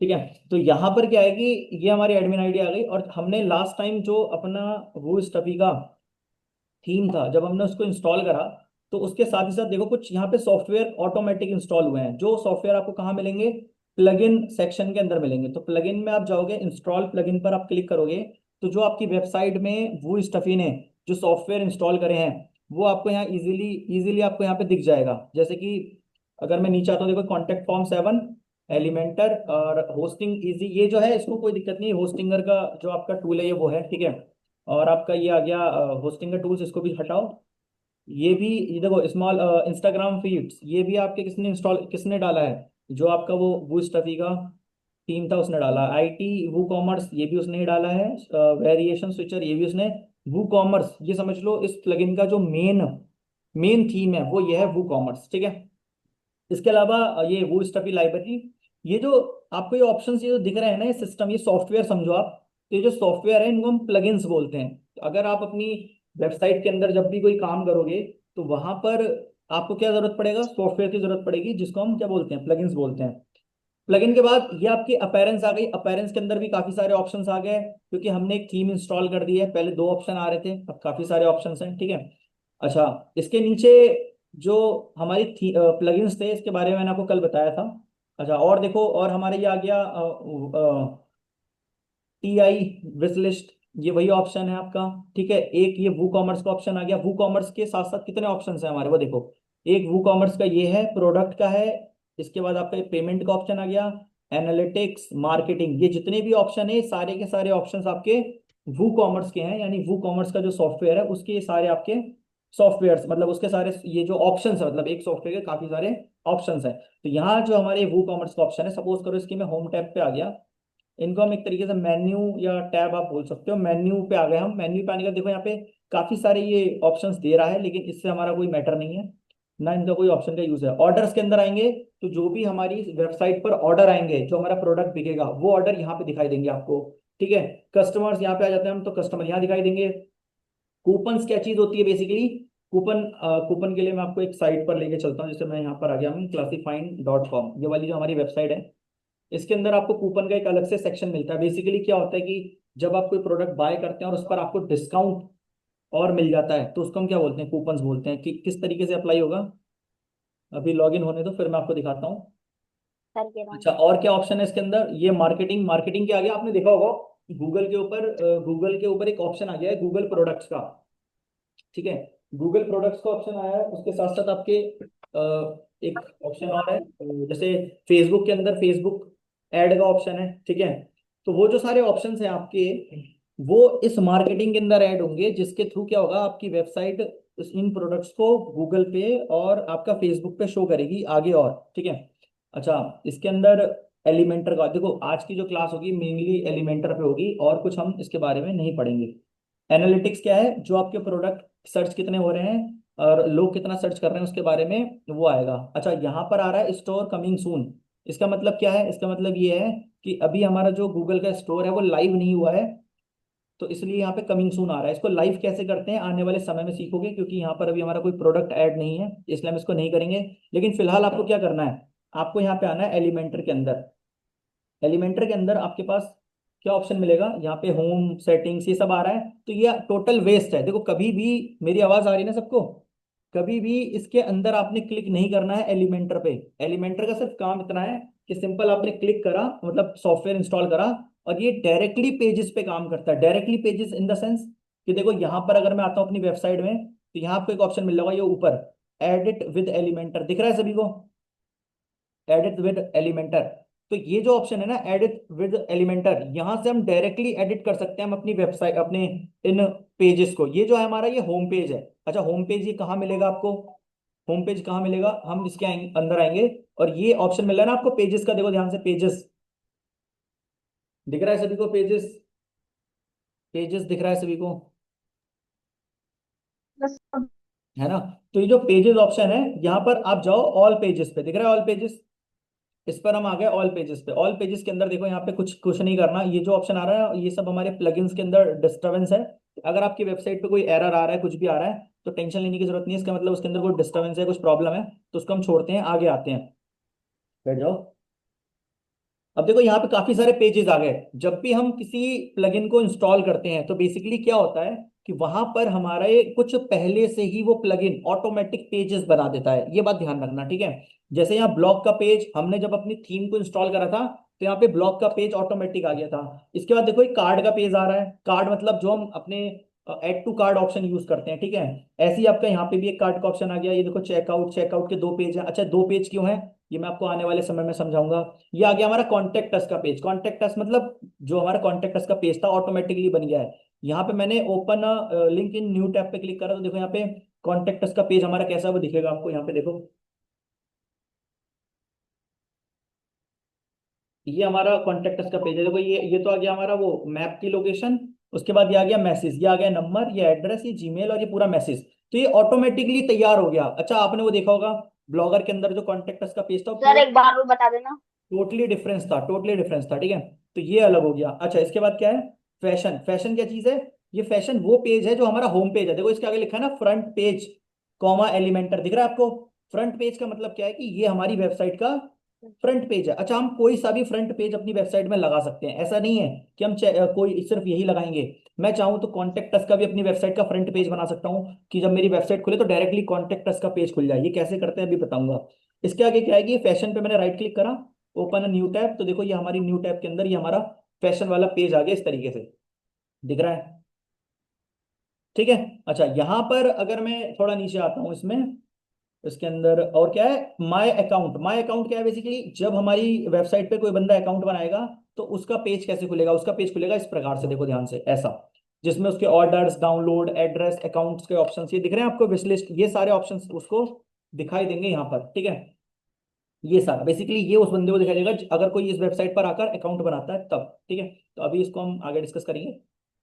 ठीक है। तो यहाँ पर क्या है कि ये हमारी एडमिन आईडी आ गई, और हमने लास्ट टाइम जो अपना वो स्टफी का थीम था, जब हमने उसको इंस्टॉल करा, तो उसके साथ ही साथ देखो कुछ यहाँ पे सॉफ्टवेयर ऑटोमेटिक इंस्टॉल हुए हैं। जो सॉफ्टवेयर आपको कहाँ मिलेंगे? प्लगइन सेक्शन के अंदर मिलेंगे। तो प्लगइन में आप जाओगे, इंस्टॉल प्लगइन पर आप क्लिक करोगे, तो जो आपकी वेबसाइट में वो स्टफी ने जो सॉफ्टवेयर इंस्टॉल करे हैं, वो आपको यहाँ इजीली इजीली आपको यहाँ पे दिख जाएगा। जैसे कि अगर मैं नीचे आता हूँ, देखो कॉन्टेक्ट फॉर्म 7, एलिमेंटर और होस्टिंग इजी, ये जो है इसको कोई दिक्कत नहीं। होस्टिंगर का जो आपका टूल है ये वो है, ठीक है। और आपका ये आ गया होस्टिंग का टूल्स, इसको भी हटाओ। ये देखो स्मॉल इंस्टाग्राम फीड्स, ये भी आपके किसने डाला है? जो आपका वो बूस्टफी का टीम था उसने डाला। आईटी वू कॉमर्स, ये भी उसने ही डाला है। वेरिएशन स्विचर, ये भी उसने। वू कॉमर्स, ये समझ लो इस प्लगइन का जो मेन मेन थीम है वो ये है, वू कॉमर्स, ठीक है। इसके अलावा ये वो स्टफी लाइब्रेरी, ये जो आपको ये ऑप्शंस ये जो दिख रहे हैं ना, ये सिस्टम, ये सॉफ्टवेयर समझो आप। तो ये जो सॉफ्टवेयर है इनको हम प्लगइन्स बोलते हैं। तो अगर आप अपनी वेबसाइट के अंदर जब भी कोई काम करोगे, तो वहां पर आपको क्या जरूरत पड़ेगा? सॉफ्टवेयर की जरूरत पड़ेगी, जिसको हम क्या बोलते हैं? प्लगइन्स बोलते हैं। प्लगइन के बाद ये आपकी अपीयरेंस आ गई। अपीयरेंस के अंदर भी काफी सारे ऑप्शंस आ गए, क्योंकि हमने एक थीम इंस्टॉल कर दी है। पहले दो ऑप्शन आ रहे थे, अब काफी सारे ऑप्शंस हैं, ठीक है। अच्छा, इसके नीचे जो हमारी प्लगइन्स थे, इसके बारे में मैंने आपको कल बताया था। अच्छा, और देखो, और हमारे ये आ गया TI विश लिस्ट, ये वही ऑप्शन है आपका, ठीक है। एक ये वू कॉमर्स का ऑप्शन आ गया। वू कॉमर्स के साथ साथ कितने ऑप्शन है हमारे, वो देखो। एक वू कॉमर्स का ये है, प्रोडक्ट का है। इसके बाद आपका पेमेंट का ऑप्शन आ गया, एनालिटिक्स, मार्केटिंग, ये जितने भी ऑप्शन है, सारे के सारे ऑप्शंस आपके वू कॉमर्स के हैं। यानी वू कॉमर्स का जो सॉफ्टवेयर है उसके ये सारे आपके सॉफ्टवेयर, मतलब उसके सारे ये जो ऑप्शंस है, मतलब एक सॉफ्टवेयर के काफी सारे ऑप्शंस हैं। तो यहाँ जो हमारे वू कॉमर्स का ऑप्शन है, सपोज करो इसकी मैं होम टैब पे आ गया। इनको हम एक तरीके से मेन्यू या टैब आप बोल सकते हो। मेन्यू पे आ गए हम। मेन्यू पे आने का देखो यहाँ पे काफी सारे ये ऑप्शंस दे रहा है, लेकिन इससे हमारा कोई मैटर नहीं है, ना इनका कोई ऑप्शन का यूज है। ऑर्डर्स के अंदर आएंगे, तो जो भी हमारी वेबसाइट पर ऑर्डर आएंगे, जो हमारा प्रोडक्ट बिकेगा, वो ऑर्डर यहाँ पे दिखाई देंगे आपको, ठीक है। कस्टमर्स यहाँ पे आ जाते हैं हम, तो कस्टमर यहाँ दिखाई देंगे। कूपन्स क्या चीज होती है बेसिकली? कूपन, कूपन के लिए मैं आपको एक साइट पर लेके चलता हूँ। जैसे मैं यहाँ पर आ गया हूँ classifying.com, ये वाली जो हमारी वेबसाइट है। इसके अंदर आपको कूपन का एक अलग से सेक्शन मिलता है। बेसिकली क्या होता है कि जब आप कोई प्रोडक्ट बाय करते हैं और उस पर आपको डिस्काउंट और मिल जाता है, तो उसको हम क्या बोलते हैं? कूपन्स बोलते हैं। कि किस तरीके से अप्लाई होगा, अभी लॉग इन होने दो, फिर मैं आपको दिखाता हूँ। सर के रहा अच्छा, और क्या ऑप्शन है इसके अंदर? ये मार्केटिंग, मार्केटिंग क्या आ गया? आपने देखा होगा गूगल के ऊपर एक ऑप्शन आ गया है, गूगल प्रोडक्ट्स का, ठीक है। गूगल प्रोडक्ट्स का ऑप्शन आया है, उसके साथ साथ आपके एक ऑप्शन और है, जैसे फेसबुक के अंदर फेसबुक ऐड का ऑप्शन है, ठीक है। तो वो जो सारे ऑप्शंस हैं आपके, वो इस मार्केटिंग के अंदर ऐड होंगे, जिसके थ्रू क्या होगा, आपकी वेबसाइट इन प्रोडक्ट्स को गूगल पे और आपका फेसबुक पे शो करेगी आगे, और ठीक है। अच्छा, इसके अंदर एलिमेंटर का देखो, आज की जो क्लास होगी मेनली एलिमेंटर पे होगी, और कुछ हम इसके बारे में नहीं पढ़ेंगे। एनालिटिक्स क्या है? जो आपके प्रोडक्ट सर्च कितने हो रहे हैं और लोग कितना सर्च कर रहे हैं, उसके बारे में वो आएगा। अच्छा, यहाँ पर आ रहा है स्टोर कमिंग सून। इसका मतलब क्या है? इसका मतलब ये है कि अभी हमारा जो गूगल का स्टोर है वो लाइव नहीं हुआ है, तो इसलिए यहाँ पे कमिंग सून आ रहा है। इसको लाइव कैसे करते हैं आने वाले समय में सीखोगे, क्योंकि यहाँ पर अभी हमारा कोई प्रोडक्ट ऐड नहीं है, इसलिए हम इसको नहीं करेंगे। लेकिन फिलहाल आपको क्या करना है? आपको यहाँ पे आना है एलिमेंटर के अंदर। एलिमेंटर के अंदर आपके पास क्या ऑप्शन मिलेगा? यहाँ पे होम सेटिंग्स ये सब आ रहा है, तो ये टोटल वेस्ट है। देखो, कभी भी, मेरी आवाज आ रही है ना सबको? कभी भी इसके अंदर आपने क्लिक नहीं करना है एलिमेंटर पे। एलिमेंटर का सिर्फ काम इतना है कि सिंपल आपने क्लिक करा, मतलब सॉफ्टवेयर इंस्टॉल करा, और ये डायरेक्टली पेजेस पे काम करता है। Directly pages in the sense कि देखो यहाँ पर अगर मैं आता हूँ अपनी वेबसाइट में, तो यहाँ आपको एक ऑप्शन मिल रहा होगा, ये ऊपर एडिट विद एलिमेंटर दिख रहा है सभी को? Edit with Elementor. तो ये जो ऑप्शन है ना, एडिट विद एलिमेंटर, यहां से हम डायरेक्टली एडिट कर सकते हैं हम अपनी वेबसाइट, अपने इन पेजेस को। ये जो है हमारा, ये होम पेज है। अच्छा, होम पेज ये कहाँ मिलेगा आपको? होम पेज कहाँ मिलेगा? हम इसके अंदर आएंगे, और ये ऑप्शन मिल रहा है ना आपको पेजेस का, देखो ध्यान से, पेजेस दिख रहा है सभी को? पेजेस, पेजेस दिख रहा है सभी को, है। है ना? तो ये जो पेजेस ऑप्शन है, यहाँ पर आप जाओ, ऑल पेजेस पे दिख रहा है, ऑल पेजेस। इस पर हम आ गए ऑल पेजेस पे। ऑल पेजेस के अंदर देखो, यहाँ पे कुछ कुछ नहीं करना। ये जो ऑप्शन आ रहा है, ये सब हमारे प्लगइन्स के अंदर डिस्टरबेंस है। अगर आपकी वेबसाइट पे कोई एरर आ रहा है, कुछ भी आ रहा है, तो टेंशन लेने की जरूरत नहीं है। इसका मतलब उसके अंदर कोई डिस्टरबेंस है, कुछ प्रॉब्लम है, तो उसको हम छोड़ते हैं, आगे आते हैं। बैठ जाओ। अब देखो यहाँ पे काफी सारे पेजेस आ गए। जब भी हम किसी प्लगइन को इंस्टॉल करते हैं तो बेसिकली क्या होता है कि वहां पर हमारा ये कुछ पहले से ही वो प्लगइन ऑटोमेटिक पेजेस बना देता है, ये बात ध्यान रखना, ठीक है। जैसे यहाँ ब्लॉग का पेज हमने जब अपनी थीम को इंस्टॉल करा था तो यहाँ पे ब्लॉग का पेज ऑटोमेटिक आ गया था। इसके बाद देखो एक कार्ड का पेज आ रहा है। कार्ड मतलब जो हम अपने add to card option use करते हैं, ठीक है। ऐसे ही आपका यहाँ पे भी एक कार्ड का ऑप्शन आ गया। ये देखो चेकआउट, चेकआउट के दो पेज हैं। अच्छा, दो पेज क्यों है ये मैं आपको आने वाले समय में समझाऊंगा। ये आ गया हमारा कॉन्टेक्ट अस का पेज। कॉन्टेक्ट अस मतलब जो हमारा कॉन्टेक्ट अस का पेज था ऑटोमेटिकली बन गया है। यहाँ पे मैंने open link in new tab पे क्लिक करा तो देखो यहाँ पे कॉन्टेक्ट अस का पेज हमारा कैसा वो दिखेगा आपको। यहाँ पे देखो ये हमारा कॉन्टेक्ट अस का पेज है। देखो ये तो आ गया हमारा वो मैप की लोकेशन। उसके बाद ये आ गया मैसेज, ये आ गया नंबर, ये एड्रेस, ये जीमेल और ये पूरा मैसेज। तो ये ऑटोमेटिकली तैयार हो गया। अच्छा, आपने वो देखा होगा ब्लॉगर के अंदर जो कॉन्टेक्ट अस का पेज था वो सर पूरा एक बार और बता देना। टोटली डिफरेंस था, टोटली डिफरेंस था, ठीक है। तो ये अलग हो गया। अच्छा, इसके बाद क्या है, फैशन। फैशन क्या चीज है? ये फैशन वो पेज है जो हमारा होम पेज है। देखो इसके आगे लिखा है ना फ्रंट पेज कॉमा एलिमेंटर, दिख रहा है आपको? फ्रंट पेज का मतलब क्या है कि ये हमारी वेबसाइट का फ्रंट पेज है। अच्छा, हम कोई सा भी फ्रंट पेज अपनी वेबसाइट में लगा सकते हैं। ऐसा नहीं है कि हम कोई सिर्फ यही लगाएंगे। मैं चाहूँ तो कॉन्टेक्ट अस का भी अपनी वेबसाइट का फ्रंट पेज बना सकता हूँ कि जब मेरी वेबसाइट खुले तो डायरेक्टली कॉन्टेक्ट अस का पेज खुल जाए। ये कैसे करते हैं अभी बताऊंगा। इसके आगे क्या है कि फैशन पे मैंने राइट क्लिक करा, ओपन न्यू टैब, तो देखो ये हमारी न्यू टैब के अंदर ये हमारा फैशन वाला पेज आ गया इस तरीके से, दिख रहा है? ठीक है। अच्छा, यहाँ पर अगर मैं थोड़ा नीचे आता हूँ इसमें, इसके अंदर और क्या है, माय अकाउंट। माय अकाउंट क्या है? बेसिकली जब हमारी वेबसाइट पे कोई बंदा अकाउंट बनाएगा तो उसका पेज कैसे खुलेगा? उसका पेज खुलेगा इस प्रकार से, देखो ध्यान से ऐसा, जिसमें उसके ऑर्डर्स, डाउनलोड, एड्रेस, अकाउंट्स के ऑप्शंस ये दिख रहे हैं आपको, विश लिस्ट, ये सारे ऑप्शंस उसको दिखाई देंगे यहाँ पर, ठीक है। ये सारा बेसिकली ये उस बंदे को दिखाई देगा अगर कोई इस वेबसाइट पर आकर अकाउंट बनाता है तब, ठीक है। तो अभी इसको हम आगे डिस्कस करेंगे।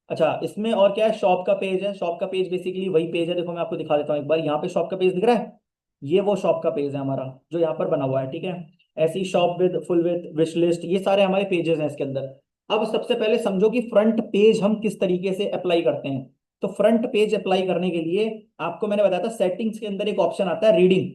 अच्छा, इसमें और क्या है, शॉप का पेज है। शॉप का पेज बेसिकली वही पेज है, देखो मैं आपको दिखा देता हूँ एक बार। यहाँ पे शॉप का पेज दिख रहा है, ये वो शॉप का पेज है हमारा जो यहाँ पर बना हुआ है, ठीक है। ऐसे ही shop with, full with, wish list, ये सारे हमारे पेजेस हैं इसके अंदर। अब सबसे पहले समझो कि फ्रंट पेज हम किस तरीके से अप्लाई करते हैं। तो फ्रंट पेज अप्लाई करने के लिए आपको मैंने बताया था सेटिंग्स के अंदर एक ऑप्शन आता है रीडिंग,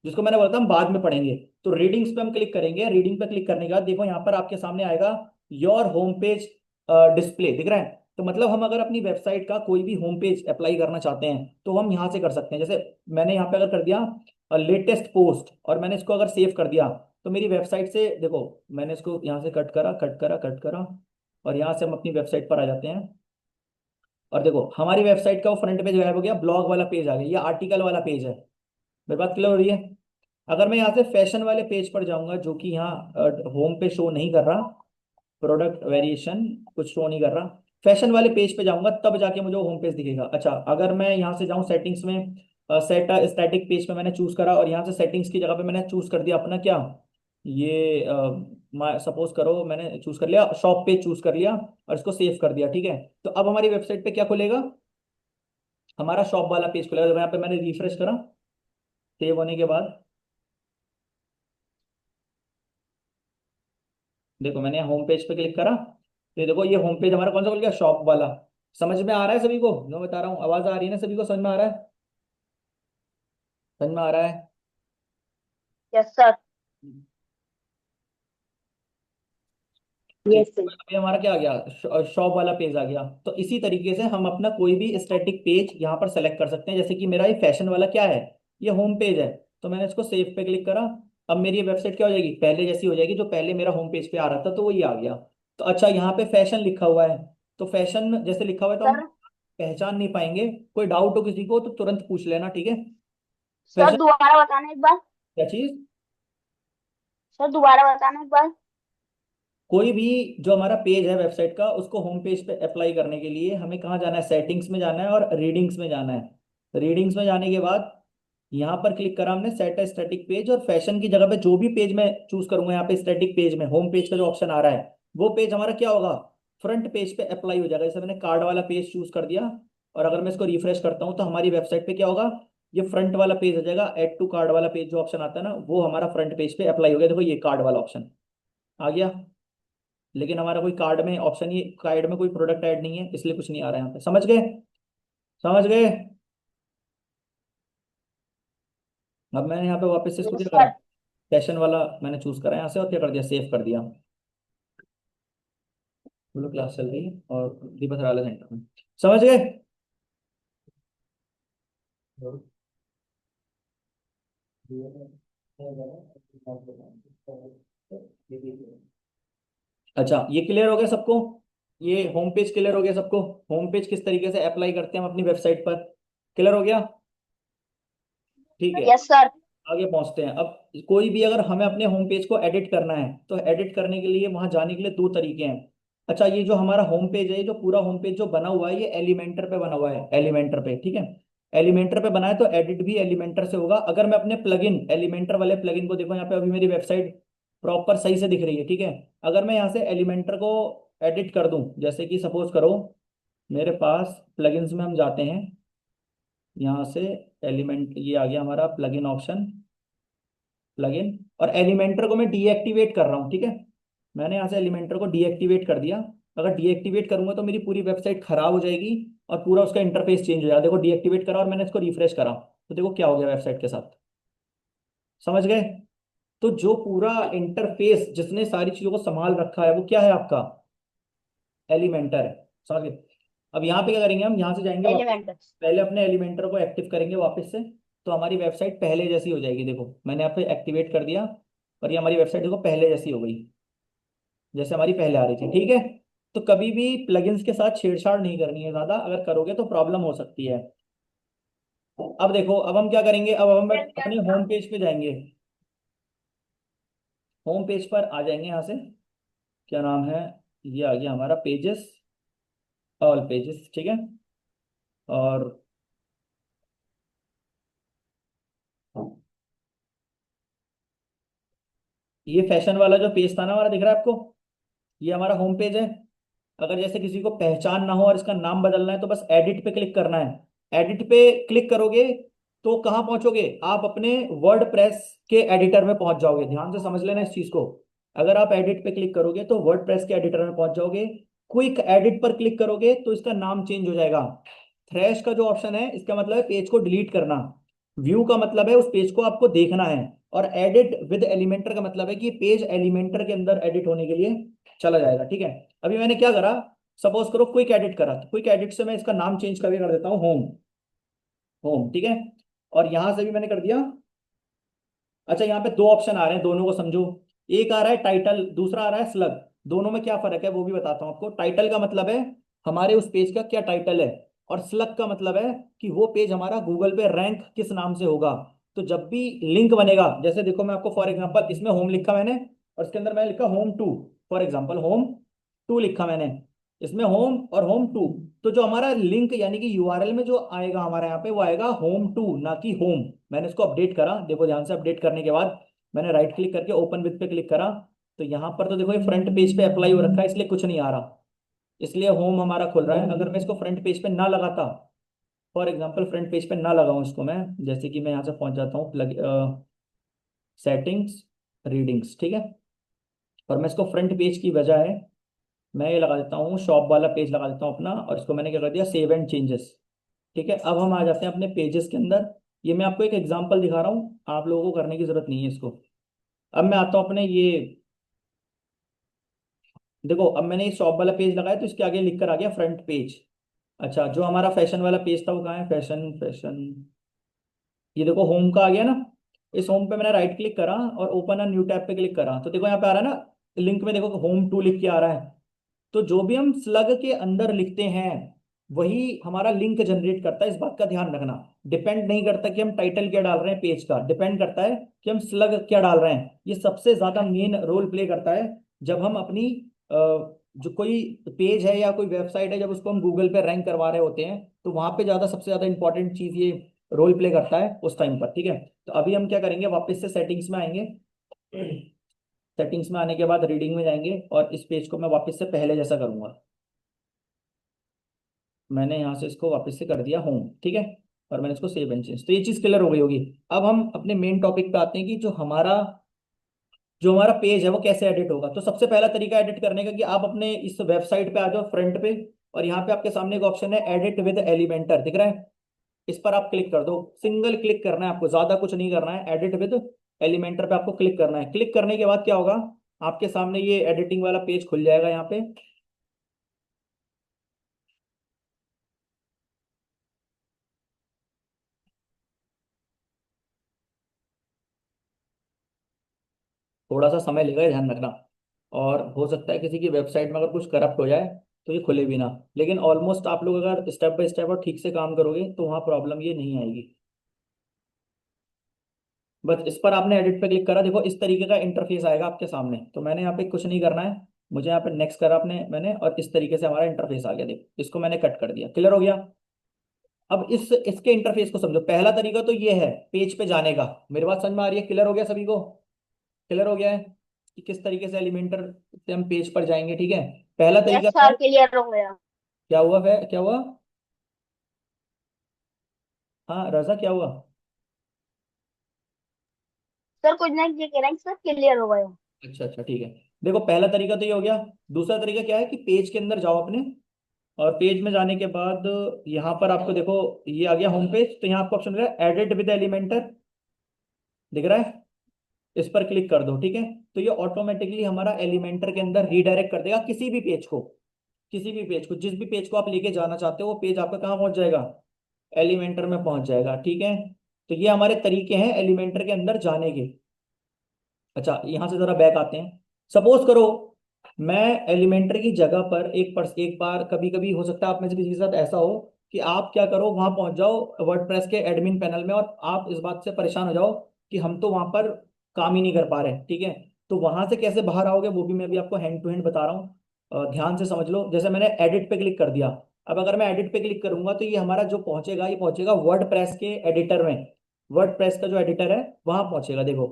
जिसको मैंने बोला था हम बाद में पढ़ेंगे। तो रीडिंग्स पे हम क्लिक करेंगे। रीडिंग पे क्लिक करने के बाद देखो यहाँ पर आपके सामने आएगा योर होम पेज डिस्प्ले, दिख रहा है? तो मतलब हम अगर अपनी वेबसाइट का कोई भी होम पेज अप्लाई करना चाहते हैं तो हम यहाँ से कर सकते हैं। जैसे मैंने यहाँ पे अगर कर दिया लेटेस्ट पोस्ट और मैंने इसको अगर सेव कर दिया तो मेरी वेबसाइट से देखो, मैंने इसको यहाँ से कट करा, कट करा, कट करा, और यहाँ से हम अपनी वेबसाइट पर आ जाते हैं। और देखो हमारी वेबसाइट का वो फ्रंट पेज गायब हो गया, ब्लॉग वाला पेज आ गया, ये आर्टिकल वाला पेज है। मेरी बात क्लियर हो रही है? अगर मैं यहाँ से फैशन वाले पेज पर जाऊंगा जो कि यहाँ होम पे शो नहीं कर रहा, प्रोडक्ट वेरिएशन कुछ शो नहीं कर रहा, फैशन वाले पेज पे जाऊंगा तब जाके मुझे होम पेज दिखेगा। अच्छा, अगर मैं यहाँ से जाऊँ सेटिंग्स में, सेट स्टैटिक पेज पे मैंने चूज करा और यहाँ से सेटिंग्स की जगह पे मैंने चूज कर दिया अपना क्या, ये सपोज करो मैंने चूज कर लिया शॉप पेज, चूज कर लिया और इसको सेव कर दिया, ठीक है। तो अब हमारी वेबसाइट पे क्या खुलेगा, हमारा शॉप वाला पेज खुलेगा। जब यहाँ पे मैंने रिफ्रेश करा सेव होने के बाद, देखो मैंने होम पेज पे क्लिक करा तो ये देखो ये होम पेज हमारा कौन सा खुल गया, शॉप वाला। समझ में आ रहा है सभी को जो बता रहा हूँ? आवाज आ रही है ना सभी को? समझ में आ रहा है? समझ में आ रहा है? Yes sir. ठीक यस सर। है, अभी हमारा क्या आ गया, शॉप वाला पेज आ गया। तो इसी तरीके से हम अपना कोई भी स्टैटिक पेज यहाँ पर सेलेक्ट कर सकते हैं। जैसे कि मेरा ये फैशन वाला क्या है, ये होम पेज है, तो मैंने इसको सेव पे क्लिक करा। अब मेरी वेबसाइट क्या हो जाएगी, पहले जैसी हो जाएगी, जो पहले मेरा होम पेज पे आ रहा था तो वो ये आ गया। तो अच्छा, यहाँ पे फैशन लिखा हुआ है, तो फैशन जैसे लिखा हुआ है तो हम सर पहचान नहीं पाएंगे। कोई डाउट हो किसी को तो तुरंत पूछ लेना, ठीक है। सर फैशन दोबारा बताना एक बार। क्या चीज? सर दोबारा बताना एक बार। कोई भी जो हमारा पेज है वेबसाइट का उसको होम पेज पे अप्लाई करने के लिए हमें कहाँ जाना है, सेटिंग्स में जाना है और रीडिंग्स में जाना है। रीडिंग्स में जाने के बाद यहाँ पर क्लिक करा हमने सेट अ स्टैटिक पेज, और फैशन की जगह पे जो भी पेज मैं चूज करूंगा यहाँ पे स्टैटिक पेज में होम पेज का जो ऑप्शन आ रहा है वो पेज हमारा क्या होगा, फ्रंट पेज पे अप्लाई हो जाएगा। जैसे मैंने कार्ड वाला पेज चूज कर दिया और अगर मैं इसको रिफ्रेश करता हूँ तो हमारी वेबसाइट पे क्या होगा, ये फ्रंट वाला पेज आ जाएगा। एड टू कार्ड वाला पेज जो ऑप्शन आता है ना वो हमारा फ्रंट पेज पे अप्लाई हो गया। देखो ये कार्ड वाला ऑप्शन आ गया, लेकिन हमारा कोई कार्ड में ऑप्शन ही, कार्ड में कोई प्रोडक्ट ऐड नहीं है इसलिए कुछ नहीं आ रहा है यहाँ पे। समझ गए? समझ गए? अब मैंने यहाँ पे वापस से इसको यस क्या करा, सर। फैशन वाला मैंने चूज करा यहाँ से और क्या कर दिया, सेव कर दिया। बोलो क्लास चल रही है और दीपक राला सेंटर में। समझ गए? अच्छा, ये क्लियर हो गया सबको? ये होम पेज क्लियर हो गया सबको? होम पेज किस तरीके से अप्लाई करते हैं हम अपनी वेबसाइट पर? क्लियर हो गया? ठीक है। Yes sir. आगे पहुंचते हैं अब। कोई भी अगर हमें अपने होम पेज को एडिट करना है तो एडिट करने के लिए वहां जाने के लिए दो तरीके हैं। अच्छा, ये जो हमारा होम पेज है, ये जो पूरा होम पेज जो बना हुआ है, ये एलिमेंटर पे बना हुआ है, एलिमेंटर पे, ठीक है। एलिमेंटर पे बना है तो एडिट भी एलिमेंटर से होगा। अगर मैं अपने प्लगइन, एलिमेंटर वाले प्लगइन को देखो, यहाँ पे अभी मेरी वेबसाइट प्रॉपर सही से दिख रही है, ठीक है। अगर मैं यहाँ से एलिमेंटर को एडिट कर दूं, जैसे कि सपोज करो मेरे पास प्लगइन्स में हम जाते हैं, यहाँ से एलिमेंट, ये आ गया हमारा प्लगइन ऑप्शन, प्लगइन, और एलिमेंटर को मैं डीएक्टिवेट कर रहा हूँ, ठीक है। मैंने यहाँ से एलिमेंटर को डीएक्टिवेट कर दिया। अगर डीएक्टिवेट करूंगा तो मेरी पूरी वेबसाइट खराब हो जाएगी और पूरा उसका इंटरफेस चेंज हो जाएगा। देखो डीएक्टिवेट करा और मैंने इसको रिफ्रेश करा, तो देखो क्या हो गया वेबसाइट के साथ। समझ गए? तो जो पूरा इंटरफेस जिसने सारी चीजों को संभाल रखा है वो क्या है आपका? एलिमेंटर है। समझ गए? अब यहाँ पे क्या करेंगे, हम यहाँ से जाएंगे वापस, एलिमेंटर। पहले अपने एलिमेंटर को एक्टिव करेंगे वापस से, तो हमारी वेबसाइट पहले जैसी हो जाएगी। देखो मैंने यहाँ पे एक्टिवेट कर दिया और ये हमारी वेबसाइट देखो पहले जैसी हो गई, जैसे हमारी पहले आ रही थी, ठीक है। तो कभी भी प्लगइन्स के साथ छेड़छाड़ नहीं करनी है ज्यादा, अगर करोगे तो प्रॉब्लम हो सकती है। अब देखो, अब हम क्या करेंगे, अब हम अपने होम पेज पे जाएंगे। होम पेज पर आ जाएंगे यहाँ से, क्या नाम है, ये आ गया हमारा पेजेस, ऑल पेजेस, ठीक है। और ये फैशन वाला जो पेज था ना हमारा, दिख रहा है आपको? ये हमारा होम पेज है। अगर जैसे किसी को पहचान ना हो और इसका नाम बदलना है तो बस एडिट पे क्लिक करना है। एडिट पे क्लिक करोगे तो कहाँ पहुंचोगे आप? अपने वर्ड प्रेस के एडिटर में पहुंच जाओगे। ध्यान से समझ लेना इस चीज को। अगर आप एडिट पे क्लिक करोगे तो वर्ड प्रेस के एडिटर में पहुंच जाओगे। क्विक एडिट पर क्लिक करोगे तो इसका नाम चेंज हो जाएगा। थ्रैश का जो ऑप्शन है, इसका मतलब है पेज को डिलीट करना। व्यू का मतलब है उस पेज को आपको देखना है। और एडिट विद एलिमेंटर का मतलब है कि पेज एलिमेंटर के अंदर एडिट होने के लिए चला जाएगा, ठीक है। अभी मैंने क्या करा, सपोज करो क्विक एडिट करा, तो क्विक एडिट से मैं इसका नाम चेंज करके कर देता हूँ होम, होम, ठीक है। और यहां से भी मैंने कर दिया। अच्छा, यहाँ पे दो ऑप्शन आ रहे हैं, दोनों को समझो। एक आ रहा है टाइटल, दूसरा आ रहा है स्लग। दोनों में क्या फर्क है वो भी बताता हूँ आपको। टाइटल का मतलब है हमारे उस पेज का क्या टाइटल है, और स्लग का मतलब है कि वो पेज हमारा गूगल पे रैंक किस नाम से होगा। तो जब भी लिंक बनेगा, जैसे देखो मैं आपको फॉर एग्जांपल इसमें होम लिखा मैंने, और इसके अंदर मैंने लिखा home two, for example home two लिखा मैंने, इसमें होम और होम टू। तो जो हमारा लिंक यानी कि यूआरएल में जो आएगा हमारे यहाँ पे, वो आएगा होम टू, ना कि होम। मैंने इसको अपडेट करा, देखो ध्यान से। अपडेट करने के बाद मैंने राइट क्लिक करके ओपन विथ पे क्लिक करा, तो यहाँ पर तो देखो ये फ्रंट पेज पे अप्लाई हो रखा है, इसलिए कुछ नहीं आ रहा, इसलिए होम हमारा खुल रहा है। अगर मैं इसको फ्रंट पेज पे ना लगाता, फॉर एग्जाम्पल फ्रंट पेज पे ना लगाऊं इसको मैं, जैसे कि मैं यहाँ से पहुंच जाता हूँ प्लग सेटिंग्स, रीडिंग्स, ठीक है। और मैं इसको फ्रंट पेज की बजाय मैं ये लगा देता हूँ शॉप वाला पेज लगा देता हूँ अपना, और इसको मैंने क्या कर दिया, सेव एंड चेंजेस, ठीक है। अब हम आ जाते हैं अपने पेजेस के अंदर। ये मैं आपको एक एग्जांपल दिखा रहा हूँ, आप लोगों को करने की जरूरत नहीं है इसको। अब मैं आता हूँ अपने ये, देखो अब मैंने ये शॉप वाला पेज लगाया तो इसके आगे लिख कर आ गया फ्रंट पेज। अच्छा, जो हमारा फैशन वाला पेज था वो कहाँ है, फैशन, फैशन, ये देखो होम का आ गया ना। इस होम पे मैंने राइट क्लिक करा और ओपन अ न्यू टैब पे क्लिक करा, तो देखो यहाँ पे आ रहा है ना, लिंक में देखो होम टू लिख के आ रहा है। तो जो भी हम स्लग के अंदर लिखते हैं वही हमारा लिंक जनरेट करता है, इस बात का ध्यान रखना। डिपेंड नहीं करता कि हम टाइटल क्या डाल रहे हैं पेज का, डिपेंड करता है कि हम स्लग क्या डाल रहे हैं। ये सबसे ज्यादा मेन रोल प्ले करता है जब हम अपनी जो कोई पेज है या कोई वेबसाइट है, जब उसको हम गूगल पे रैंक करवा रहे होते हैं, तो वहां पे ज्यादा सबसे ज्यादा इंपॉर्टेंट चीज ये रोल प्ले करता है उस टाइम पर, ठीक है। तो अभी हम क्या करेंगे, वापस से सेटिंग्स में आएंगे। सेटिंग्स में आने के बाद रीडिंग में जाएंगे और इस पेज को मैं वापस से पहले जैसा करूंगा। मैंने यहाँ से इसको वापस से कर दिया होम, ठीक है। और मैंने इसको सेव एंड चेंज, तो ये चीज क्लियर हो गई होगी। अब हम अपने मेन टॉपिक पे आते हैं कि जो हमारा पेज है वो कैसे एडिट होगा। तो सबसे पहला तरीका एडिट करने का कि आप अपने इस वेबसाइट पे आ जाओ फ्रंट पे, और यहाँ पे आपके सामने एक ऑप्शन है एडिट विद एलिमेंटर, दिख रहा है? इस पर आप क्लिक कर दो। सिंगल क्लिक करना है आपको, ज्यादा कुछ नहीं करना है। एडिट विद एलिमेंटर पे आपको क्लिक करना है। क्लिक करने के बाद क्या होगा, आपके सामने ये एडिटिंग वाला पेज खुल जाएगा यहाँ पे। थोड़ा सा समय लेगा, ये ध्यान रखना। और हो सकता है किसी की वेबसाइट में अगर कुछ करप्ट हो जाए तो ये खुले भी ना। लेकिन ऑलमोस्ट आप लोग अगर स्टेप बाय स्टेप और ठीक से काम करोगे तो वहाँ प्रॉब्लम ये नहीं आएगी। बस इस पर आपने एडिट पे क्लिक करा, देखो इस तरीके का इंटरफेस आएगा आपके सामने। तो मैंने यहाँ पे कुछ नहीं करना है, मुझे यहाँ पे नेक्स्ट करा आपने मैंने, और इस तरीके से हमारा इंटरफेस आ गया। देखो इसको मैंने कट कर दिया, क्लियर हो गया। अब इस इसके इंटरफेस को समझो। पहला तरीका तो ये है पेज पे जाने का। मेरी बात समझ में आ रही है? क्लियर हो गया सभी को? क्लियर हो गया है कि किस तरीके से एलिमेंटर से हम पेज पर जाएंगे? ठीक है। पहला यस तरीका क्या सर, है? क्लियर हो गया। क्या हुआ फिर, क्या हुआ? हाँ रजा, क्या हुआ? सर कुछ नहीं, ये कह रहे हैं कि सर क्लियर हो गया। अच्छा अच्छा, ठीक है। देखो पहला तरीका तो ये हो गया। दूसरा तरीका क्या है कि पेज के अंदर जाओ अपने, और पेज में जाने के बाद यहाँ पर आपको देखो ये आ गया होम पेज। तो यहाँ आपको ऑप्शन मिल रहा है एडिट विद एलिमेंटर, दिख रहा है? इस पर क्लिक कर दो, ठीक है। तो ये ऑटोमेटिकली हमारा एलिमेंटर के अंदर रीडायरेक्ट कर देगा किसी भी पेज को। किसी भी पेज को, जिस भी पेज को आप लेके जाना चाहते हो वो पेज आपका कहाँ पहुंच जाएगा? एलिमेंटर में पहुंच जाएगा, ठीक है। तो ये हमारे तरीके हैं एलिमेंटर के अंदर जाने के। अच्छा यहां से जरा बैक आते हैं। सपोज करो मैं एलिमेंटर की जगह पर एक बार कभी कभी हो सकता है आप में से किसी के साथ ऐसा हो कि आप क्या करो, वहां पहुंच जाओ वर्डप्रेस के एडमिन पैनल में, और आप इस बात से परेशान हो जाओ कि हम तो वहां पर काम ही नहीं कर पा रहे, ठीक है। तो वहां से कैसे बाहर आओगे वो भी मैं भी आपको हैंड टू हैंड बता रहा हूँ। ध्यान से समझ लो। जैसे मैंने एडिट पे क्लिक कर दिया, अब अगर मैं एडिट पे क्लिक करूंगा तो ये हमारा जो पहुंचेगा, ये पहुंचेगा वर्डप्रेस के एडिटर में। वर्डप्रेस का जो एडिटर है वहां पहुंचेगा। देखो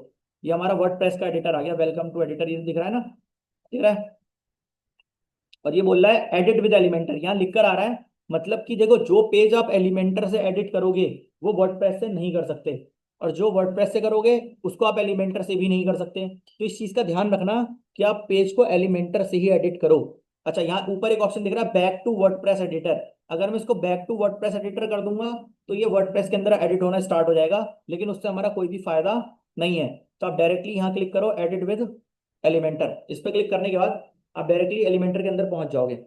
ये हमारा वर्डप्रेस का एडिटर आ गया, वेलकम टू एडिटर, ये दिख रहा है ना? दिख रहा है? और ये बोल रहा है एडिट विद एलिमेंटर, यहाँ लिख कर आ रहा है। मतलब कि देखो जो पेज आप एलिमेंटर से एडिट करोगे वो वर्डप्रेस से नहीं कर सकते, और जो वर्डप्रेस से करोगे उसको आप एलिमेंटर से भी नहीं कर सकते। तो इस चीज का ध्यान रखना कि आप पेज को एलिमेंटर से ही एडिट करो। अच्छा यहाँ ऊपर एक ऑप्शन दिख रहा है बैक टू वर्डप्रेस एडिटर। अगर मैं इसको बैक टू वर्डप्रेस एडिटर कर दूंगा तो ये वर्डप्रेस के अंदर एडिट होना स्टार्ट हो जाएगा, लेकिन उससे हमारा कोई भी फायदा नहीं है। तो आप डायरेक्टली यहाँ क्लिक करो एडिट विद एलिमेंटर। इस पर क्लिक करने के बाद आप डायरेक्टली एलिमेंटर के अंदर पहुंच जाओगे।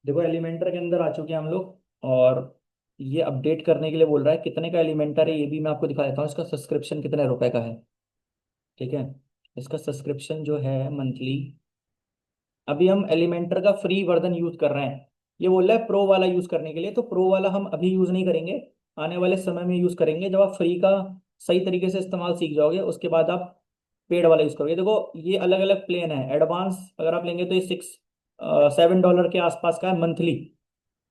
देखो एलिमेंटर के अंदर आ चुके हैं हम लोग, और ये अपडेट करने के लिए बोल रहा है। कितने का एलिमेंटर है ये भी मैं आपको दिखा देता हूँ। इसका सब्सक्रिप्शन कितने रुपए का है, ठीक है। इसका सब्सक्रिप्शन जो है मंथली, अभी हम एलिमेंटर का फ्री वर्जन यूज कर रहे हैं। ये बोल रहा है प्रो वाला यूज करने के लिए, तो प्रो वाला हम अभी यूज नहीं करेंगे, आने वाले समय में यूज करेंगे। जब आप फ्री का सही तरीके से इस्तेमाल सीख जाओगे उसके बाद आप पेड वाला यूज करोगे। देखो ये अलग अलग प्लान है। एडवांस अगर आप लेंगे तो ये $7 के आसपास का है मंथली।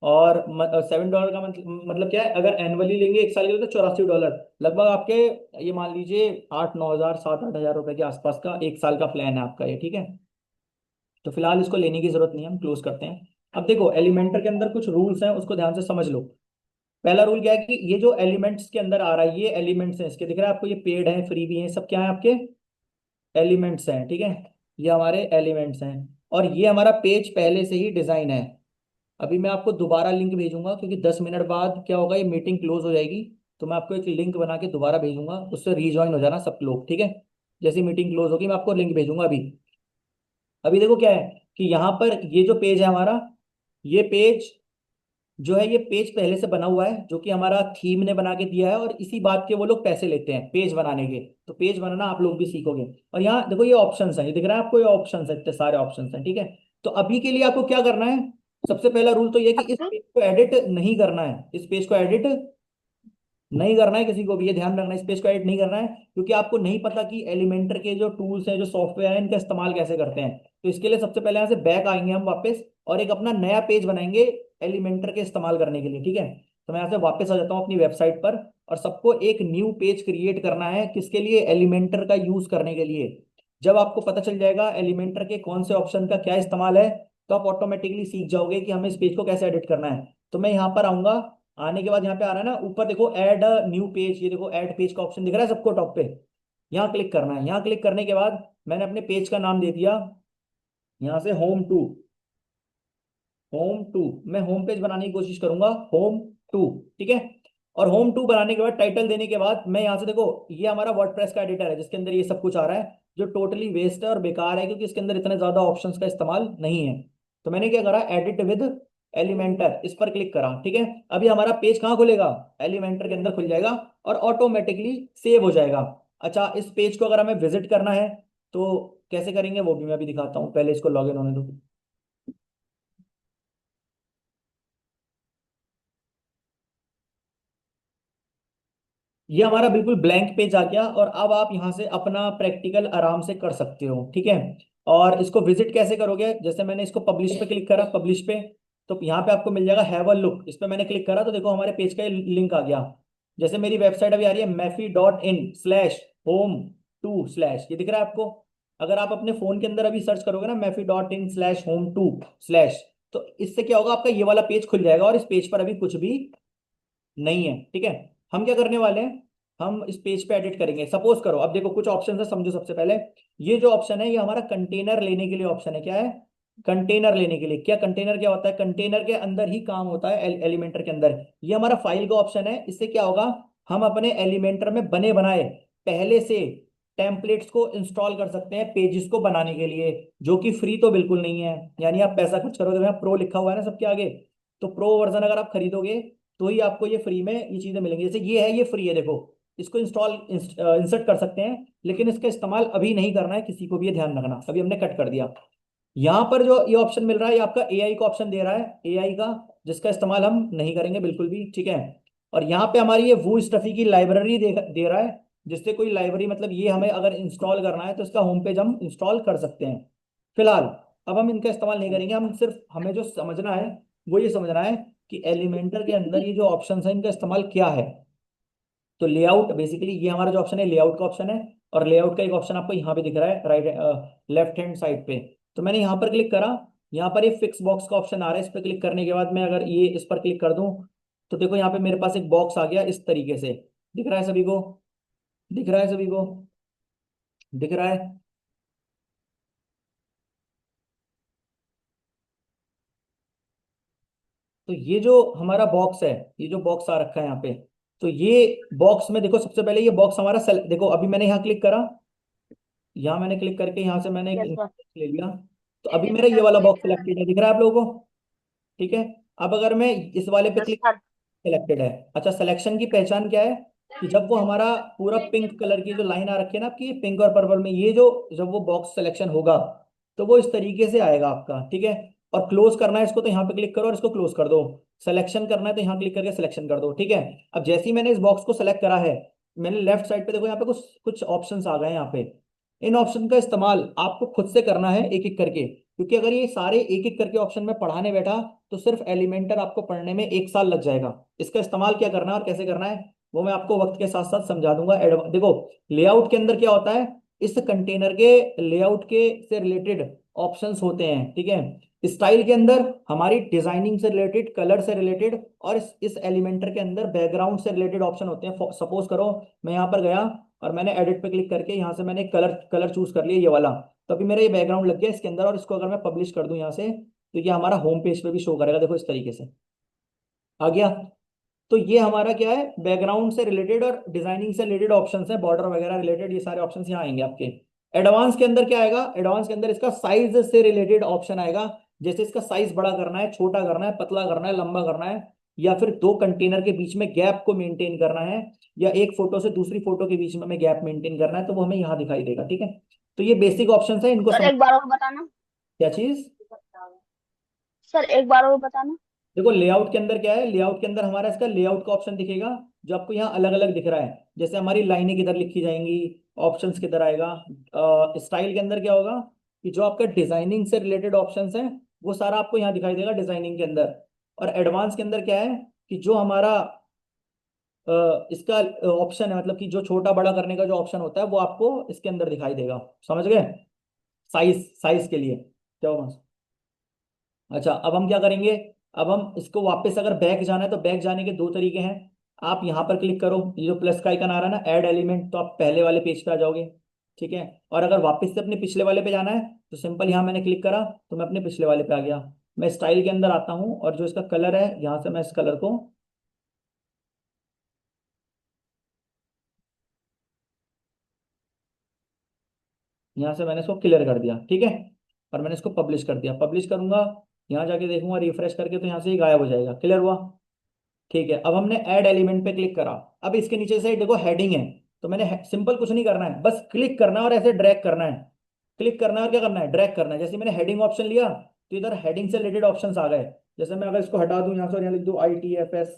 और $7 का मतलब क्या है, अगर एनुअली लेंगे एक साल के लिए तो $84 लगभग आपके। ये मान लीजिए 8-9 हज़ार 7-8 हज़ार रुपए के आसपास का एक साल का प्लान है आपका ये, ठीक है। तो फिलहाल इसको लेने की जरूरत नहीं है, हम क्लोज करते हैं। अब देखो एलिमेंटर के अंदर कुछ रूल्स हैं, उसको ध्यान से समझ लो। पहला रूल क्या है कि ये जो एलिमेंट्स के अंदर आ रहा है ये एलिमेंट्स हैं इसके, दिख रहा है आपको? ये पेड है, फ्री भी है, सब क्या है आपके? एलिमेंट्स हैं, ठीक है। ये हमारे एलिमेंट्स हैं, और ये हमारा पेज पहले से ही डिजाइन है। अभी मैं आपको दोबारा लिंक भेजूंगा क्योंकि 10 मिनट बाद क्या होगा, ये मीटिंग क्लोज हो जाएगी। तो मैं आपको एक लिंक बना के दोबारा भेजूंगा, उससे रीज्वाइन हो जाना सब लोग, ठीक है। जैसे मीटिंग क्लोज होगी मैं आपको लिंक भेजूंगा अभी। अभी देखो क्या है कि यहाँ पर ये जो पेज है हमारा, ये पेज जो है, ये पेज पहले से बना हुआ है जो कि हमारा थीम ने बना के दिया है, और इसी बात के वो लोग पैसे लेते हैं पेज बनाने के। तो पेज बनाना आप लोग भी सीखोगे। और यहाँ देखो ये ऑप्शंस हैं, ये दिख रहा है आपको? ये ऑप्शंस है, इतने सारे ऑप्शंस हैं, ठीक है। तो अभी के लिए आपको क्या करना है? सबसे पहला रूल तो ये कि इस पेज को एडिट नहीं करना है। इस पेज को एडिट नहीं करना है किसी को भी, ये ध्यान रखना है। इस पेज को एडिट नहीं करना है क्योंकि आपको नहीं पता कि एलिमेंटर के जो टूल्स हैं, जो सॉफ्टवेयर है, इनका इस्तेमाल कैसे करते हैं। तो इसके लिए सबसे पहले यहाँ से बैक आएंगे हम वापस, और एक अपना नया पेज बनाएंगे एलिमेंटर के इस्तेमाल करने के लिए, ठीक है। तो मैं यहाँ से वापस आ जाता हूँ अपनी वेबसाइट पर, और सबको एक न्यू पेज क्रिएट करना है किसके लिए? एलिमेंटर का यूज करने के लिए। जब आपको पता चल जाएगा एलिमेंटर के कौन से ऑप्शन का क्या इस्तेमाल है, तो आप ऑटोमेटिकली सीख जाओगे कि हमें इस पेज को कैसे एडिट करना है। तो मैं यहाँ पर आऊंगा, आने के बाद यहाँ पे आ रहा है ना ऊपर देखो ऐड न्यू पेज, ये देखो ऐड पेज का ऑप्शन दिख रहा है सबको टॉप पे। यहाँ क्लिक करना है। यहाँ क्लिक करने के बाद मैंने अपने पेज का नाम दे दिया यहाँ से होम टू मैं होम पेज बनाने की कोशिश करूंगा, होम 2। ठीक है। और होम 2 बनाने के बाद टाइटल देने के बाद मैं यहाँ से देखो, ये हमारा वर्डप्रेस का एडिटर है जिसके अंदर ये सब कुछ आ रहा है, जो टोटली वेस्ट है और बेकार है क्योंकि इसके अंदर इतने ज्यादा ऑप्शंस का इस्तेमाल नहीं है। तो मैंने क्या करा, एडिट विद एलिमेंटर, इस पर क्लिक करा। ठीक है। अभी हमारा पेज कहाँ खुलेगा, एलिमेंटर के अंदर खुल जाएगा और ऑटोमेटिकली सेव हो जाएगा। अच्छा, इस पेज को अगर हमें विजिट करना है तो कैसे करेंगे वो भी मैं अभी दिखाता हूँ, पहले इसको लॉग इन होने दो। ये हमारा बिल्कुल ब्लैंक पेज आ गया और अब आप यहाँ से अपना प्रैक्टिकल आराम से कर सकते हो। ठीक है। और इसको विजिट कैसे करोगे, जैसे मैंने इसको पब्लिश पे क्लिक करा, पब्लिश पे, तो यहाँ पे आपको मिल जाएगा हैव अ लुक, इस पे मैंने क्लिक करा तो देखो हमारे पेज का लिंक आ गया। जैसे मेरी वेबसाइट अभी आ रही है मैफी.in/home2/ ये दिख रहा है आपको। अगर आप अपने फोन के अंदर अभी सर्च करोगे ना मैफी.in/home2/ तो इससे क्या होगा, आपका ये वाला पेज खुल जाएगा और इस पेज पर अभी कुछ भी नहीं है। ठीक है। हम क्या करने वाले हैं, हम इस पेज पे एडिट करेंगे। सपोज करो, अब देखो कुछ ऑप्शन है, समझो। सबसे पहले ये जो ऑप्शन है ये हमारा कंटेनर लेने के लिए ऑप्शन है। क्या है, कंटेनर लेने के लिए। क्या कंटेनर क्या होता है, कंटेनर के अंदर ही काम होता है एलिमेंटर के अंदर। ये हमारा फाइल का ऑप्शन है। इससे क्या होगा, हम अपने एलिमेंटर में बने बनाए पहले से टेम्पलेट्स को इंस्टॉल कर सकते हैं पेजेस को बनाने के लिए, जो कि फ्री तो बिल्कुल नहीं है। यानी आप पैसा खर्च करोगे, तो यहाँ प्रो लिखा हुआ है ना सबके आगे, तो प्रो वर्जन अगर आप खरीदोगे तो ही आपको ये फ्री में ये चीजें मिलेंगी। जैसे ये है, ये फ्री है, देखो इसको इंसर्ट कर सकते हैं, लेकिन इसका इस्तेमाल अभी नहीं करना है किसी को भी, ये ध्यान रखना। अभी हमने कट कर दिया। यहाँ पर जो ये ऑप्शन मिल रहा है, ये आपका एआई का ऑप्शन दे रहा है, एआई का, जिसका इस्तेमाल हम नहीं करेंगे बिल्कुल भी। ठीक है। और यहाँ पे हमारी ये वो स्टफी की लाइब्रेरी दे रहा है, जिससे कोई लाइब्रेरी, मतलब ये हमें अगर इंस्टॉल करना है तो इसका होम पेज हम इंस्टॉल कर सकते हैं। फिलहाल अब हम इनका इस्तेमाल नहीं करेंगे, हम सिर्फ, हमें जो समझना है वो ये समझना है कि एलिमेंटर के अंदर ये जो ऑप्शन है इनका इस्तेमाल क्या है। तो लेआउट, बेसिकली ये हमारा जो ऑप्शन है लेआउट का ऑप्शन है। और लेआउट का एक ऑप्शन आपको यहाँ पे दिख रहा है, राइट लेफ्ट हैंड साइड पे। तो मैंने यहाँ पर क्लिक करा, यहाँ पर ये फिक्स बॉक्स का ऑप्शन आ रहा है। इस पर क्लिक करने के बाद मैं अगर ये इस पर क्लिक कर दूं तो देखो यहाँ पे मेरे पास एक बॉक्स आ गया इस तरीके से। दिख रहा है सभी को, दिख रहा है सभी को, दिख रहा है। तो ये जो हमारा बॉक्स है, ये जो बॉक्स आ रखा है यहाँ पे, तो ये बॉक्स में देखो, सबसे पहले ये बॉक्स हमारा देखो अभी मैंने यहाँ क्लिक करा, यहाँ मैंने क्लिक करके यहाँ से मैंने एक यस सर। image ले लिया, तो अभी मेरा ये वाला बॉक्स सिलेक्टेड है, दिख रहा है आप लोगों को। ठीक है। अब अगर मैं इस वाले पे यस क्लिक, सर। सिलेक्टेड है। अच्छा, सिलेक्शन की पहचान क्या है, कि जब वो हमारा पूरा पिंक कलर की जो लाइन आ रखी है ना आपकी, पिंक और पर्पल में, ये जो जब वो बॉक्स सिलेक्शन होगा तो वो इस तरीके से आएगा आपका। ठीक है। और क्लोज करना है इसको तो यहाँ पे क्लिक करो और इसको क्लोज कर दो। सिलेक्शन करना है तो यहाँ क्लिक करके सिलेक्शन कर दो। ठीक है। अब जैसे ही मैंने इस बॉक्स को सेलेक्ट करा है, मैंने लेफ्ट साइड पे देखो यहाँ पे कुछ कुछ ऑप्शंस आ गए हैं यहाँ पे। इन ऑप्शन का इस्तेमाल आपको खुद से करना है एक एक करके, क्योंकि अगर ये सारे एक एक करके ऑप्शन में पढ़ाने बैठा तो सिर्फ एलिमेंटर आपको पढ़ने में 1 साल लग जाएगा। इसका इस्तेमाल क्या करना है और कैसे करना है वो मैं आपको वक्त के साथ साथ समझा दूंगा। देखो, लेआउट के अंदर क्या होता है, इस कंटेनर के लेआउट के से रिलेटेड ऑप्शंस होते हैं। ठीक है। स्टाइल के अंदर हमारी डिजाइनिंग से रिलेटेड, कलर से रिलेटेड, और इस एलिमेंटर के अंदर बैकग्राउंड से रिलेटेड ऑप्शन होते हैं। सपोज करो मैं यहाँ पर गया और मैंने एडिट पे क्लिक करके यहाँ से मैंने कलर कलर चूज कर लिया, ये वाला, तो अभी मेरा ये बैकग्राउंड लग गया इसके अंदर। और इसको अगर मैं पब्लिश कर दूं यहाँ से तो ये हमारा होम पेज पे भी शो करेगा, देखो इस तरीके से आ गया। तो ये हमारा क्या है, बैकग्राउंड से रिलेटेड और डिजाइनिंग से रिलेटेड ऑप्शंस है, बॉर्डर वगैरह रिलेटेड, ये सारे ऑप्शंस यहाँ आएंगे आपके। एडवांस के अंदर क्या आएगा, एडवांस के अंदर इसका साइज से रिलेटेड ऑप्शन आएगा। जैसे इसका साइज बड़ा करना है, छोटा करना है, पतला करना है, लंबा करना है, या फिर दो कंटेनर के बीच में गैप को मेंटेन करना है, या एक फोटो से दूसरी फोटो के बीच में हमें गैप मेंटेन करना है, तो वो हमें यहाँ दिखाई देगा। ठीक है। तो ये बेसिक ऑप्शन है, इनको सर समझ। एक बार और बताना। क्या चीज, सर एक बार और बताना। देखो लेआउट के अंदर क्या है, लेआउट के अंदर हमारा इसका लेआउट का ऑप्शन दिखेगा, जो आपको यहाँ अलग अलग दिख रहा है। जैसे हमारी लाइनें किधर लिखी जाएंगी, ऑप्शंस किधर आएगा। स्टाइल के अंदर क्या होगा, कि जो आपका डिजाइनिंग से रिलेटेड ऑप्शंस हैं वो सारा आपको यहाँ दिखाई देगा डिजाइनिंग के अंदर। और एडवांस के अंदर क्या है, कि जो हमारा इसका ऑप्शन है, मतलब कि जो छोटा बड़ा करने का जो ऑप्शन होता है वो आपको इसके अंदर दिखाई देगा। समझ गए, साइज साइज के लिए क्या होगा। अच्छा, अब हम क्या करेंगे, अब हम इसको वापस अगर बैक जाना है तो बैक जाने के दो तरीके हैं। आप यहाँ पर क्लिक करो, ये जो प्लस का आइकन आ रहा है ना, ऐड एलिमेंट, तो आप पहले वाले पेज पे आ जाओगे। ठीक है। और अगर वापस से अपने पिछले वाले पे जाना है तो सिंपल यहाँ मैंने क्लिक करा तो मैं अपने पिछले वाले पे आ गया। मैं स्टाइल के अंदर आता हूँ और जो इसका कलर है यहाँ से मैं इस कलर को यहाँ से मैंने इसको क्लियर कर दिया, ठीक है। और मैंने इसको पब्लिश कर दिया, पब्लिश करूंगा, यहाँ जाके देखूंगा रिफ्रेश करके तो यहाँ से ही गायब हो जाएगा, क्लियर हुआ। ठीक है, अब हमने ऐड एलिमेंट पे क्लिक करा। अब इसके नीचे से देखो हेडिंग है, तो मैंने सिंपल कुछ नहीं करना है, बस क्लिक करना है और ऐसे ड्रैग करना है। क्लिक करना है और क्या करना है, ड्रैग करना है। जैसे मैंने हेडिंग ऑप्शन लिया तो इधर हेडिंग से रिलेटेड ऑप्शंस आ गए। जैसे मैं अगर इसको हटा दूं यहाँ से और यहाँ लिख दूं ITFS,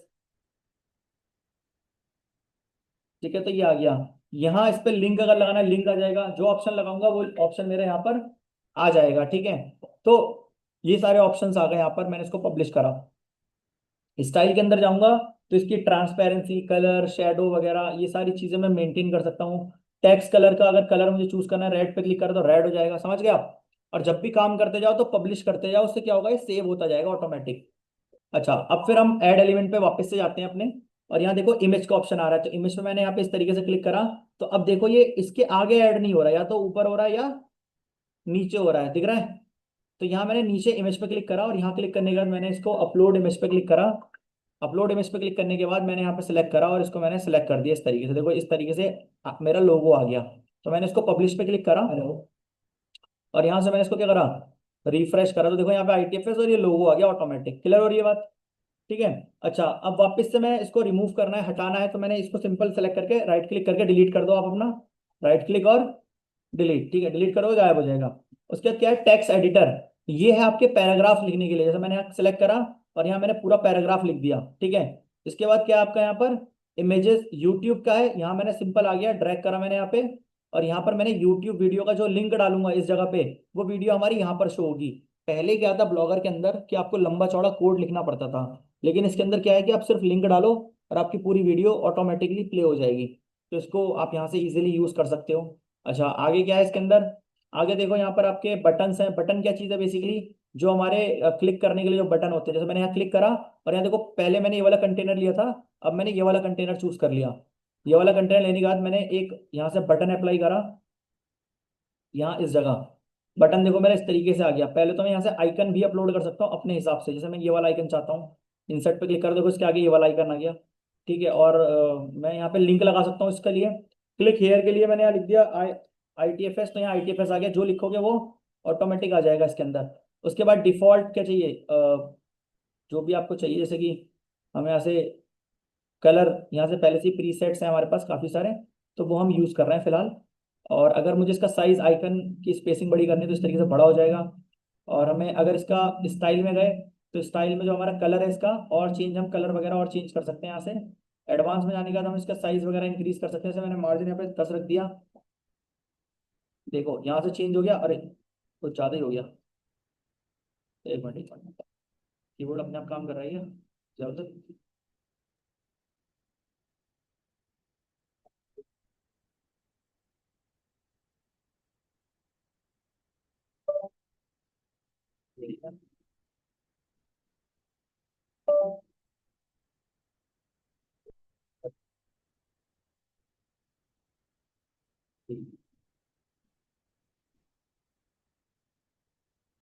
ठीक है, तो ये आ गया। यहाँ इस पे लिंक अगर लगाना है लिंक आ जाएगा, जो ऑप्शन लगाऊंगा वो ऑप्शन मेरे यहाँ पर आ जाएगा, ठीक है। तो ये सारे ऑप्शंस आ गए यहाँ पर, मैंने इसको पब्लिश करा। स्टाइल के अंदर जाऊंगा तो इसकी ट्रांसपेरेंसी, कलर, शेडो वगैरह ये सारी चीजें मैं मेंटेन कर सकता हूँ। टेक्स्ट कलर का अगर कलर मुझे चूज करना है, रेड पे क्लिक करा तो रेड हो जाएगा, समझ गए आप। और जब भी काम करते जाओ तो पब्लिश करते जाओ, उससे क्या होगा, ये सेव होता जाएगा ऑटोमेटिक। अच्छा, अब फिर हम ऐड एलिमेंट पे वापस से जाते हैं अपने, और यहाँ देखो इमेज का ऑप्शन आ रहा है, तो इमेज पे मैंने यहाँ पे इस तरीके से क्लिक करा। तो अब देखो ये इसके आगे ऐड नहीं हो रहा, या तो ऊपर हो रहा है या नीचे हो रहा है, दिख रहा है। तो यहाँ मैंने नीचे इमेज पे क्लिक करा और यहाँ क्लिक करने के बाद मैंने इसको अपलोड इमेज पे क्लिक करा। अपलोड इमेज पे क्लिक करने के बाद मैंने यहाँ पे सिलेक्ट करा और इसको मैंने सिलेक्ट कर दिया इस तरीके से, देखो इस तरीके से मेरा लोगो आ गया। तो मैंने इसको पब्लिश पे क्लिक करा, हेलो, और यहाँ से मैंने इसको क्या करा, रिफ्रेश करा, तो देखो यहाँ पे ITFS और ये लोगो आ गया ऑटोमेटिक, क्लियर हो रही है बात। ठीक है। अच्छा, अब वापस से मैं इसको रिमूव करना है, हटाना है, तो मैंने इसको सिंपल सेलेक्ट करके राइट क्लिक करके डिलीट कर दो आप अपना, राइट क्लिक और डिलीट, ठीक है, डिलीट करोगे गायब हो जाएगा। उसके बाद क्या है, टेक्स्ट एडिटर, ये है आपके पैराग्राफ लिखने के लिए। जैसे मैंने यहाँ सेलेक्ट करा और यहाँ मैंने पूरा पैराग्राफ लिख दिया, ठीक है। इसके बाद क्या है आपका यहाँ पर इमेजेस यूट्यूब का है, यहाँ मैंने सिंपल आ गया, ड्रैग करा मैंने यहाँ पे, और यहाँ पर मैंने यूट्यूब वीडियो का जो लिंक डालूंगा इस जगह पे, वो वीडियो हमारी यहाँ पर शो होगी। पहले क्या था ब्लॉगर के अंदर कि आपको लंबा चौड़ा कोड लिखना पड़ता था, लेकिन इसके अंदर क्या है कि आप सिर्फ लिंक डालो और आपकी पूरी वीडियो ऑटोमेटिकली प्ले हो जाएगी। तो इसको आप यहाँ से इजीली यूज कर सकते हो। अच्छा, आगे क्या है इसके अंदर, आगे देखो यहाँ पर आपके बटन्स हैं। बटन क्या चीज़ है, बेसिकली जो हमारे क्लिक करने के लिए जो बटन होते हैं। जैसे मैंने यहाँ क्लिक करा और यहाँ देखो पहले मैंने ये वाला कंटेनर लिया था, अब मैंने ये वाला कंटेनर चूज कर लिया। ये वाला कंटेनर लेने के बाद मैंने एक यहाँ से बटन अप्लाई करा, यहाँ इस जगह बटन देखो मेरा इस तरीके से आ गया। पहले तो मैं यहाँ से आइकन भी अपलोड कर सकता हूँ अपने हिसाब से, जैसे मैं ये वाला आइकन चाहता हूँ, इंसर्ट पे क्लिक कर देखो इसके आगे ये वाला आइकन आ गया, ठीक है। और मैं यहाँ पे लिंक लगा सकता हूँ इसके लिए। क्लिक हेयर के लिए मैंने यहाँ लिख दिया ITFS, तो यहाँ ITFS आ गया, जो लिखोगे वो ऑटोमेटिक आ जाएगा इसके अंदर। उसके बाद डिफॉल्ट क्या चाहिए, जो भी आपको चाहिए, जैसे कि हमें यहाँ से कलर, यहाँ से पहले से ही प्रीसेट्स हैं हमारे पास काफ़ी सारे, तो वो हम यूज़ कर रहे हैं फिलहाल। और अगर मुझे इसका साइज आइकन की स्पेसिंग बड़ी करनी है तो इस तरीके से बड़ा हो जाएगा। और हमें अगर इसका स्टाइल में गए तो स्टाइल में जो हमारा कलर है इसका और चेंज, हम कलर वगैरह और चेंज कर सकते हैं यहाँ से। एडवांस में जाने के बाद हम इसका साइज वगैरह इंक्रीज कर सकते हैं। जैसे मैंने मार्जिन यहाँ पे 10 रख दिया, देखो यहाँ से चेंज हो गया, अरे कुछ ज़्यादा ही हो गया। एक मिनट, कीबोर्ड अपने आप काम कर रही है जब तक।